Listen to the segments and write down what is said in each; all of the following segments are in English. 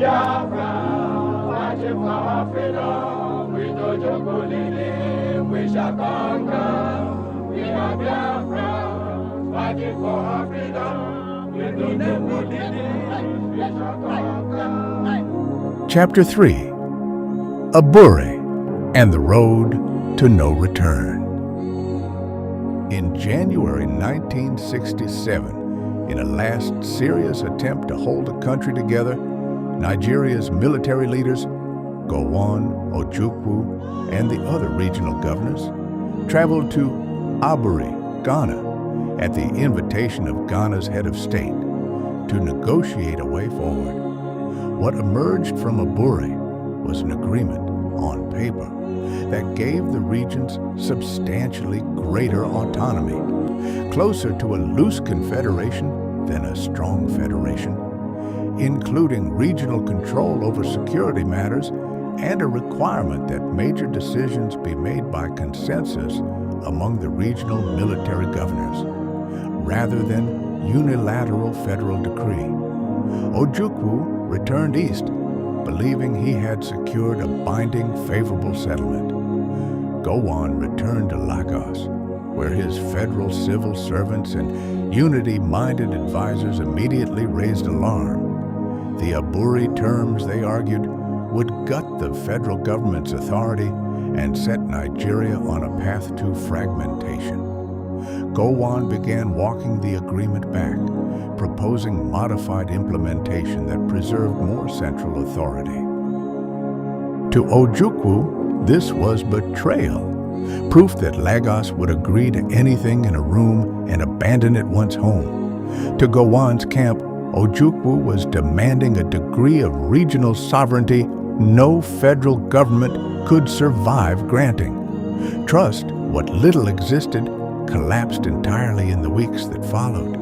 are Biafra, fighting for our freedom. With Ojukwu leading, we shall conquer. We are Biafra, fighting for our freedom. With Ojukwu leading, we shall conquer. Chapter 3. Abure and the Road to No Return. In January 1967, in a last serious attempt to hold the country together, Nigeria's military leaders, Gowon, Ojukwu, and the other regional governors traveled to Abure, Ghana, at the invitation of Ghana's head of state to negotiate a way forward. What emerged from Abure was an agreement on paper that gave the regions substantially greater autonomy, closer to a loose confederation than a strong federation, including regional control over security matters and a requirement that major decisions be made by consensus among the regional military governors, rather than unilateral federal decree. Ojukwu returned east, believing he had secured a binding, favorable settlement. Gowon returned to Lagos, where his federal civil servants and unity-minded advisors immediately raised alarm. The Abure terms, they argued, would gut the federal government's authority and set Nigeria on a path to fragmentation. Gowon began walking the agreement back, proposing modified implementation that preserved more central authority. To Ojukwu, this was betrayal, proof that Lagos would agree to anything in a room and abandon it once home. To Gowon's camp, Ojukwu was demanding a degree of regional sovereignty no federal government could survive granting. Trust, what little existed, collapsed entirely in the weeks that followed.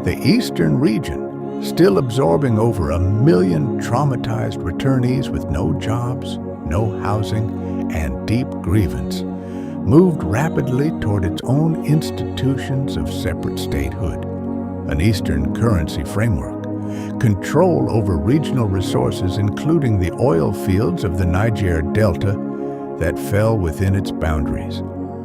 The eastern region, still absorbing over 1 million traumatized returnees with no jobs, no housing, and deep grievance, moved rapidly toward its own institutions of separate statehood, an Eastern currency framework, control over regional resources including the oil fields of the Niger Delta that fell within its boundaries,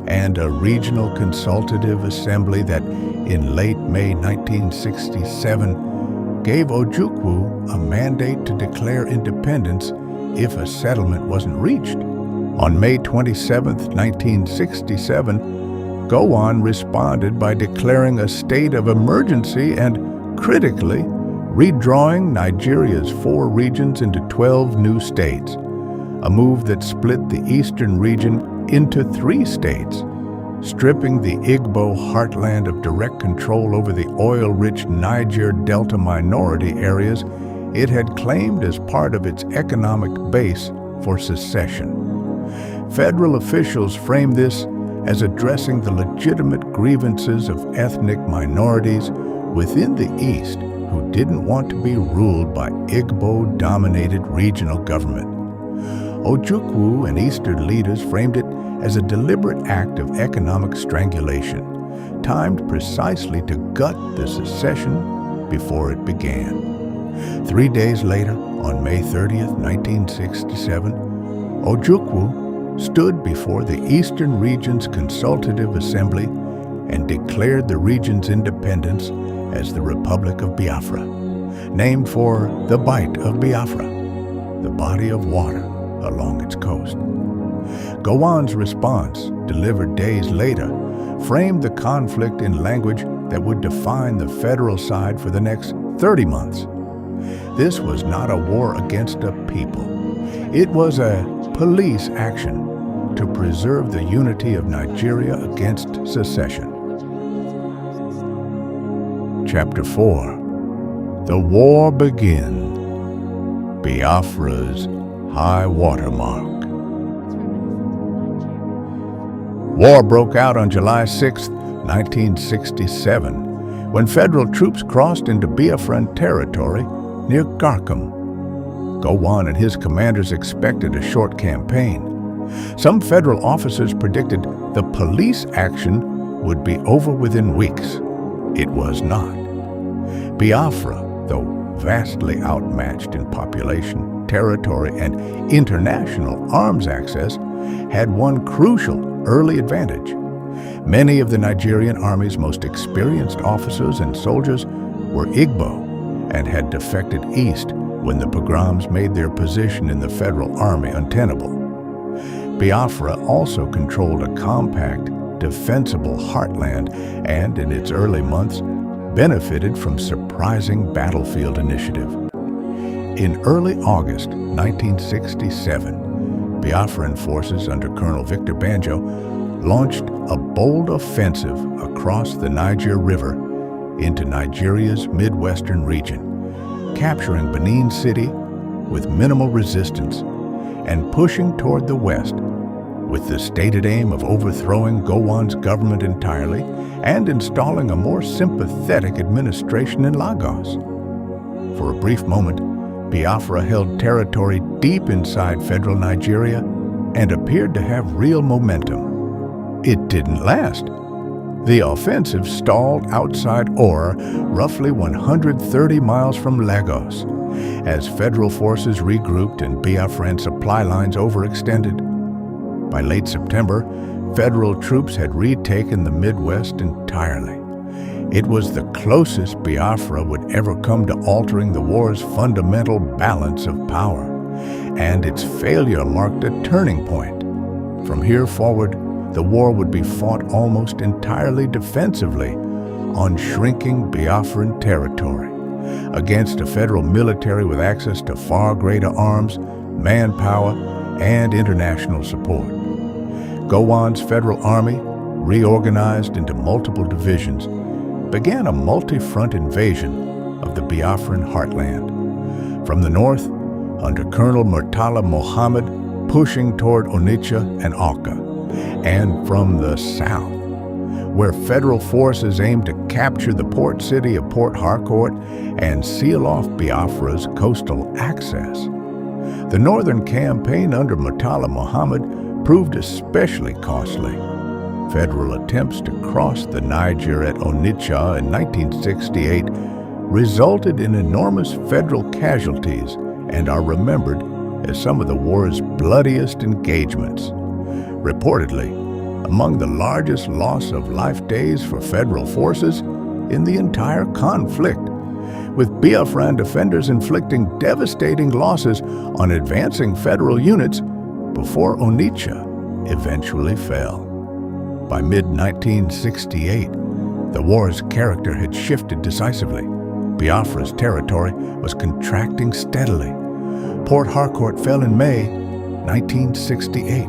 and a regional consultative assembly that, in late May 1967, gave Ojukwu a mandate to declare independence if a settlement wasn't reached. On May 27, 1967, Gowon responded by declaring a state of emergency and, critically, redrawing Nigeria's 4 regions into 12 new states, a move that split the eastern region into 3 states, stripping the Igbo heartland of direct control over the oil-rich Niger Delta minority areas it had claimed as part of its economic base for secession. Federal officials framed this as addressing the legitimate grievances of ethnic minorities within the East who didn't want to be ruled by Igbo-dominated regional government. Ojukwu and Eastern leaders framed it as a deliberate act of economic strangulation, timed precisely to gut the secession before it began. 3 days later, on May 30, 1967, Ojukwu stood before the Eastern Region's Consultative Assembly and declared the region's independence as the Republic of Biafra, named for the Bight of Biafra, the body of water along its coast. Gowon's response, delivered days later, framed the conflict in language that would define the federal side for the next 30 months. This was not a war against a people. It was a police action to preserve the unity of Nigeria against secession. Chapter 4. The War Begins. Biafra's High Water Mark. War broke out on July 6, 1967, when federal troops crossed into Biafran territory near Garkum. Gowon and his commanders expected a short campaign. Some federal officers predicted the police action would be over within weeks. It was not. Biafra, though vastly outmatched in population, territory, and international arms access, had one crucial early advantage. Many of the Nigerian Army's most experienced officers and soldiers were Igbo and had defected east when the pogroms made their position in the Federal Army untenable. Biafra also controlled a compact, defensible heartland and, in its early months, benefited from surprising battlefield initiative. In early August 1967, Biafran forces under Colonel Victor Banjo launched a bold offensive across the Niger River into Nigeria's Midwestern region, capturing Benin City with minimal resistance and pushing toward the west with the stated aim of overthrowing Gowon's government entirely and installing a more sympathetic administration in Lagos. For a brief moment, Biafra held territory deep inside federal Nigeria and appeared to have real momentum. It didn't last. The offensive stalled outside Ora, roughly 130 miles from Lagos, as federal forces regrouped and Biafran supply lines overextended. By late September, federal troops had retaken the Midwest entirely. It was the closest Biafra would ever come to altering the war's fundamental balance of power, and its failure marked a turning point. From here forward, the war would be fought almost entirely defensively on shrinking Biafran territory, against a federal military with access to far greater arms, manpower, and international support. Gowon's federal army, reorganized into multiple divisions, began a multi-front invasion of the Biafran heartland. From the north, under Colonel Murtala Mohammed, pushing toward Onitsha and Awka, and from the south, where federal forces aimed to capture the port city of Port Harcourt and seal off Biafra's coastal access. The northern campaign under Murtala Mohammed proved especially costly. Federal attempts to cross the Niger at Onitsha in 1968 resulted in enormous federal casualties and are remembered as some of the war's bloodiest engagements. Reportedly, among the largest loss of life days for federal forces in the entire conflict, with Biafran defenders inflicting devastating losses on advancing federal units before Onitsha eventually fell. By mid-1968, the war's character had shifted decisively. Biafra's territory was contracting steadily. Port Harcourt fell in May 1968.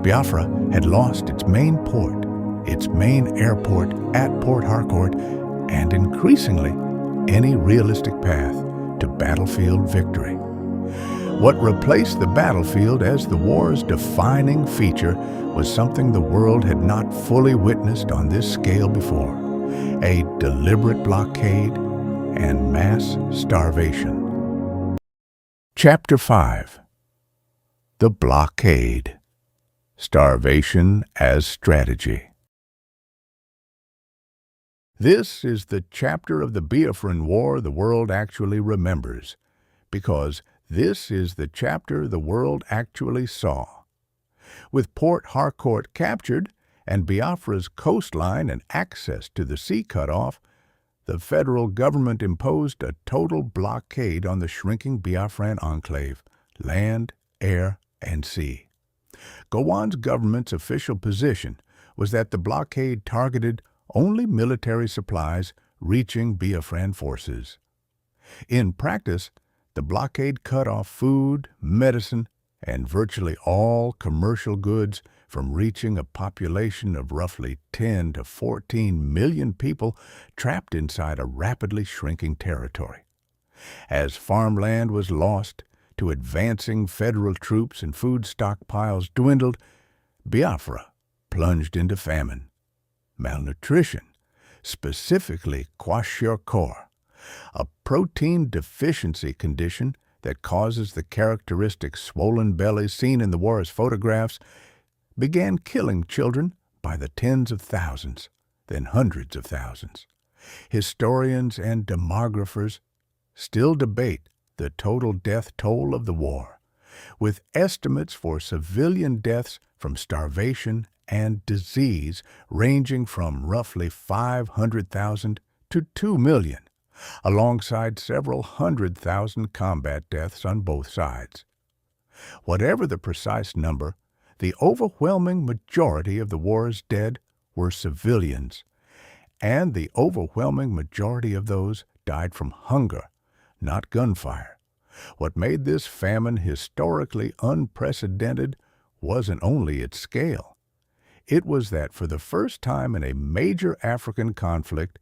Biafra had lost its main port, its main airport at Port Harcourt, and increasingly, any realistic path to battlefield victory. What replaced the battlefield as the war's defining feature was something the world had not fully witnessed on this scale before: a deliberate blockade and mass starvation. Chapter 5. The Blockade. Starvation as Strategy. This is the chapter of the Biafran War the world actually remembers, because this is the chapter the world actually saw. With Port Harcourt captured and Biafra's coastline and access to the sea cut off, the federal government imposed a total blockade on the shrinking Biafran enclave, land, air, and sea. Gowon's government's official position was that the blockade targeted only military supplies reaching Biafran forces. In practice, the blockade cut off food, medicine, and virtually all commercial goods from reaching a population of roughly 10 to 14 million people trapped inside a rapidly shrinking territory. As farmland was lost to advancing federal troops and food stockpiles dwindled, Biafra plunged into famine. Malnutrition, specifically kwashiorkor, a protein deficiency condition that causes the characteristic swollen belly seen in the war's photographs, began killing children by the tens of thousands, then hundreds of thousands. Historians and demographers still debate the total death toll of the war, with estimates for civilian deaths from starvation and disease ranging from roughly 500,000 to 2 million, alongside several 100,000 combat deaths on both sides. Whatever the precise number, the overwhelming majority of the war's dead were civilians, and the overwhelming majority of those died from hunger, not gunfire. What made this famine historically unprecedented wasn't only its scale. It was that for the first time in a major African conflict,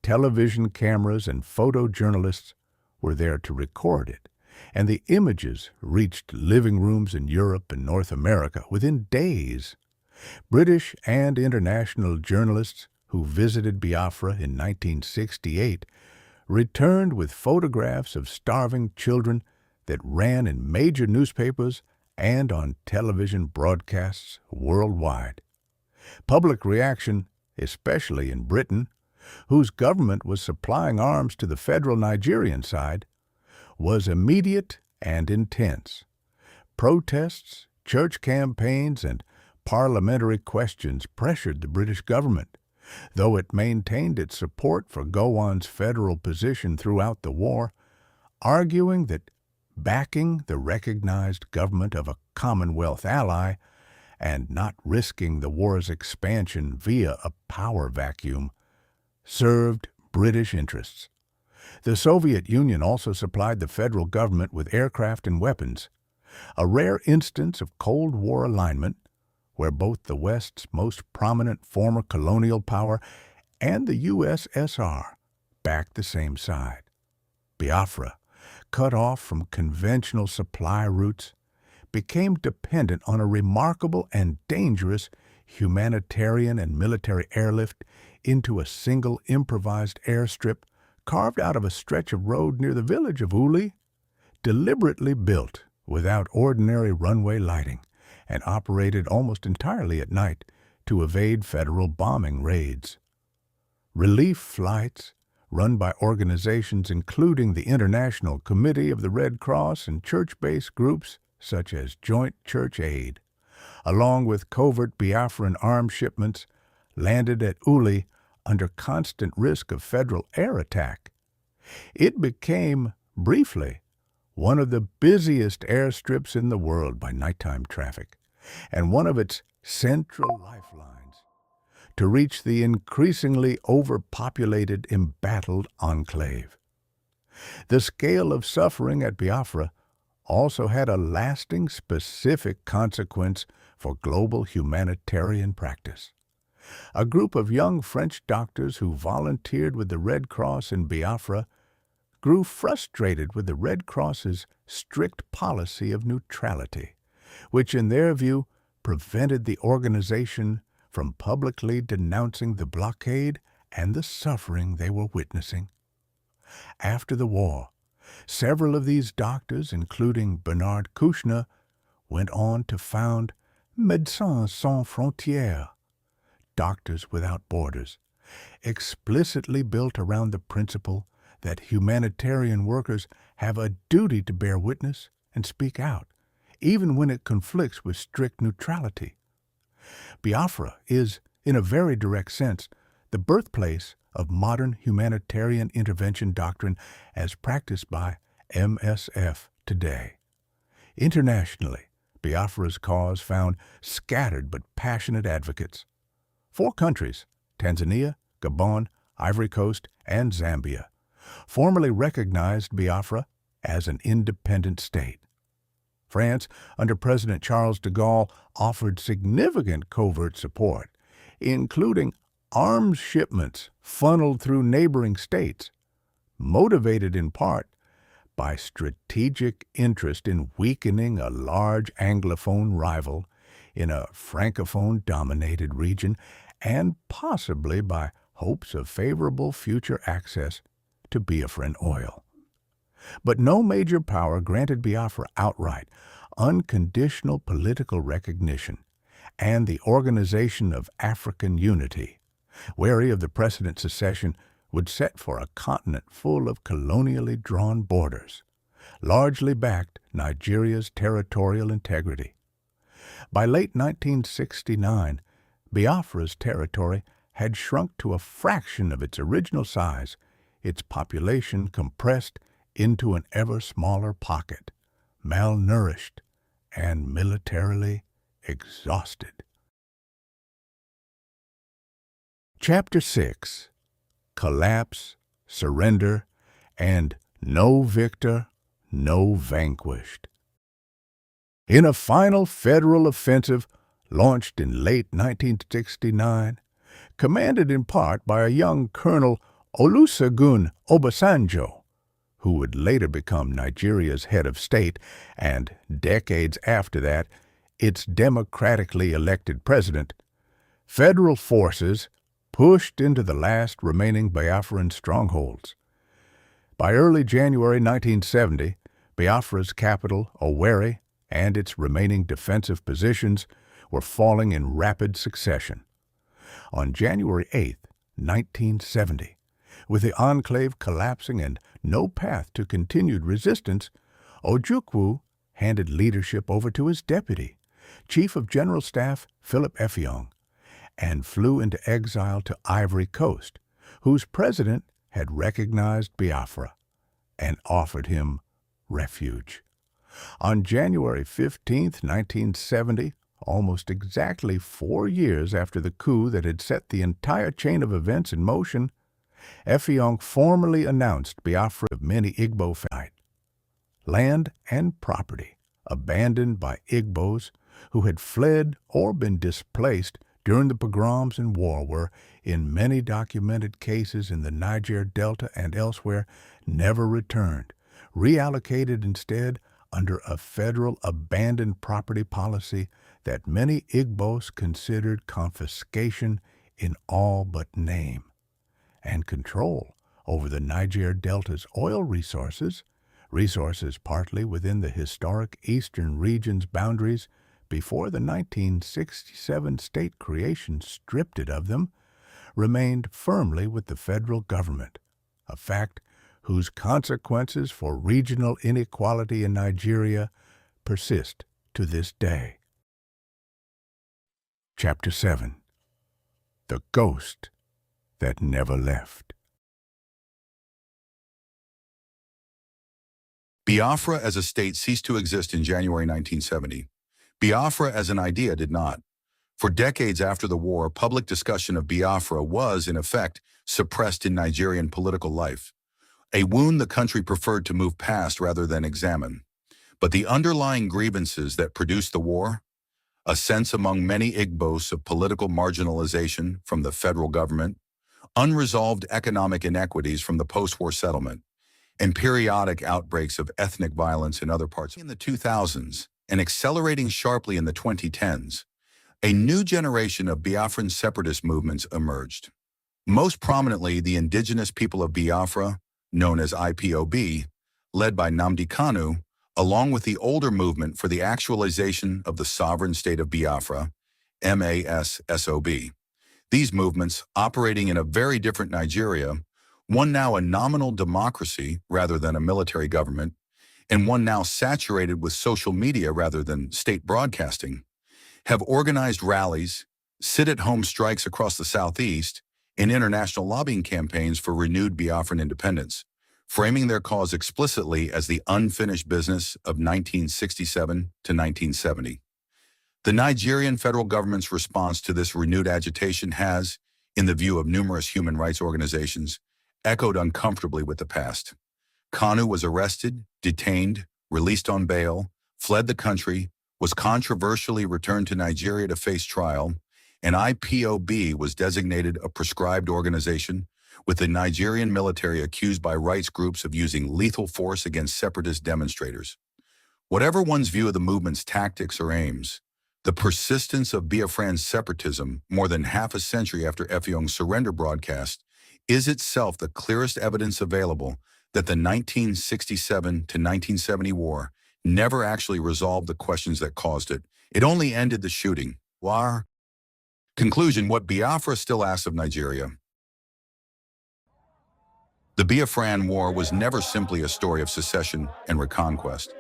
television cameras and photojournalists were there to record it, and the images reached living rooms in Europe and North America within days. British and international journalists who visited Biafra in 1968 returned with photographs of starving children that ran in major newspapers and on television broadcasts worldwide. Public reaction, especially in Britain, whose government was supplying arms to the federal Nigerian side, was immediate and intense. Protests, church campaigns, and parliamentary questions pressured the British government, though it maintained its support for Gowon's federal position throughout the war, arguing that backing the recognized government of a Commonwealth ally and not risking the war's expansion via a power vacuum served British interests. The Soviet Union also supplied the federal government with aircraft and weapons, a rare instance of Cold War alignment where both the West's most prominent former colonial power and the USSR backed the same side. Biafra, cut off from conventional supply routes, became dependent on a remarkable and dangerous humanitarian and military airlift into a single improvised airstrip carved out of a stretch of road near the village of Uli, deliberately built without ordinary runway lighting and operated almost entirely at night to evade federal bombing raids. Relief flights, run by organizations including the International Committee of the Red Cross and church-based groups such as Joint Church Aid, along with covert Biafran arms shipments, landed at Uli under constant risk of federal air attack. It became, briefly, one of the busiest airstrips in the world by nighttime traffic, and one of its central lifelines to reach the increasingly overpopulated, embattled enclave. The scale of suffering at Biafra also had a lasting, specific consequence for global humanitarian practice. A group of young French doctors who volunteered with the Red Cross in Biafra grew frustrated with the Red Cross's strict policy of neutrality, which in their view prevented the organization from publicly denouncing the blockade and the suffering they were witnessing. After the war, several of these doctors, including Bernard Kouchner, went on to found Médecins Sans Frontières, Doctors Without Borders, explicitly built around the principle that humanitarian workers have a duty to bear witness and speak out, even when it conflicts with strict neutrality. Biafra is, in a very direct sense, the birthplace of modern humanitarian intervention doctrine as practiced by MSF today. Internationally, Biafra's cause found scattered but passionate advocates. 4 countries, Tanzania, Gabon, Ivory Coast, and Zambia, formally recognized Biafra as an independent state. France, under President Charles de Gaulle, offered significant covert support, including arms shipments funneled through neighboring states, motivated in part by strategic interest in weakening a large Anglophone rival in a Francophone-dominated region, and possibly by hopes of favorable future access to Biafran oil. But no major power granted Biafra outright, unconditional political recognition and the Organization of African Unity, wary of the precedent secession would set for a continent full of colonially drawn borders, largely backed Nigeria's territorial integrity. By late 1969, Biafra's territory had shrunk to a fraction of its original size, its population compressed into an ever smaller pocket, malnourished and militarily exhausted. Chapter 6: Collapse, Surrender, and No Victor, No Vanquished. In a final federal offensive launched in late 1969, commanded in part by a young Colonel Olusegun Obasanjo, who would later become Nigeria's head of state and, decades after that, its democratically elected president, federal forces pushed into the last remaining Biafran strongholds. By early January 1970, Biafra's capital, Owerri, and its remaining defensive positions were falling in rapid succession. On January 8, 1970, with the enclave collapsing and no path to continued resistance, Ojukwu handed leadership over to his deputy, Chief of General Staff Philip Effiong, and flew into exile to Ivory Coast, whose president had recognized Biafra and offered him refuge. On January 15, 1970, almost exactly 4 years after the coup that had set the entire chain of events in motion, Effiong formally announced Biafra of many Igbo fight. Land and property abandoned by Igbos who had fled or been displaced during the pogroms and war were, in many documented cases in the Niger Delta and elsewhere, never returned, reallocated instead under a federal abandoned property policy that many Igbos considered confiscation in all but name, and control over the Niger Delta's oil resources partly within the historic eastern region's boundaries before the 1967 state creation stripped it of them, remained firmly with the federal government, a fact whose consequences for regional inequality in Nigeria persist to this day. Chapter 7: The Ghost That Never Left. Biafra as a state ceased to exist in January 1970. Biafra as an idea did not. For decades after the war, public discussion of Biafra was, in effect, suppressed in Nigerian political life, a wound the country preferred to move past rather than examine. But the underlying grievances that produced the war, a sense among many Igbos of political marginalization from the federal government, unresolved economic inequities from the post-war settlement, and periodic outbreaks of ethnic violence in other parts in the 2000s, and accelerating sharply in the 2010s, a new generation of Biafran separatist movements emerged. Most prominently, the indigenous people of Biafra, known as IPOB, led by Nnamdi Kanu, along with the older movement for the actualization of the sovereign state of Biafra, MASSOB. These movements, operating in a very different Nigeria, one now a nominal democracy rather than a military government, and one now saturated with social media rather than state broadcasting, have organized rallies, sit-at-home strikes across the Southeast, and international lobbying campaigns for renewed Biafran independence, framing their cause explicitly as the unfinished business of 1967 to 1970. The Nigerian federal government's response to this renewed agitation has, in the view of numerous human rights organizations, echoed uncomfortably with the past. Kanu was arrested, detained, released on bail, fled the country, was controversially returned to Nigeria to face trial, and IPOB was designated a proscribed organization, with the Nigerian military accused by rights groups of using lethal force against separatist demonstrators. Whatever one's view of the movement's tactics or aims, the persistence of Biafran separatism more than half a century after Effiong's surrender broadcast is itself the clearest evidence available that the 1967 to 1970 war never actually resolved the questions that caused it. It only ended the shooting. War. Conclusion: what Biafra still asks of Nigeria. The Biafran War was never simply a story of secession and reconquest.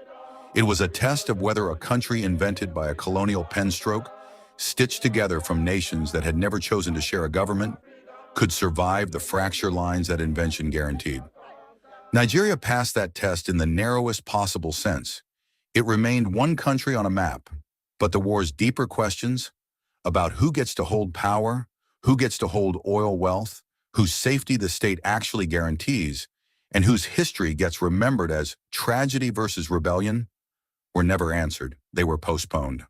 It was a test of whether a country invented by a colonial pen stroke, stitched together from nations that had never chosen to share a government, could survive the fracture lines that invention guaranteed. Nigeria passed that test in the narrowest possible sense. It remained one country on a map, but the war's deeper questions about who gets to hold power, who gets to hold oil wealth, whose safety the state actually guarantees, and whose history gets remembered as tragedy versus rebellion, were never answered. They were postponed.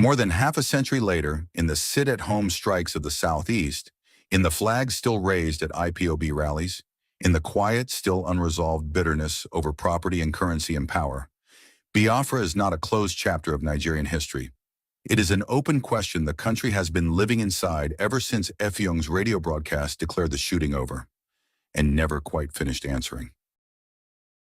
More than half a century later, in the sit-at-home strikes of the Southeast, in the flags still raised at IPOB rallies, in the quiet, still unresolved bitterness over property and currency and power, Biafra is not a closed chapter of Nigerian history. It is an open question the country has been living inside ever since Effiong's radio broadcast declared the shooting over, and never quite finished answering.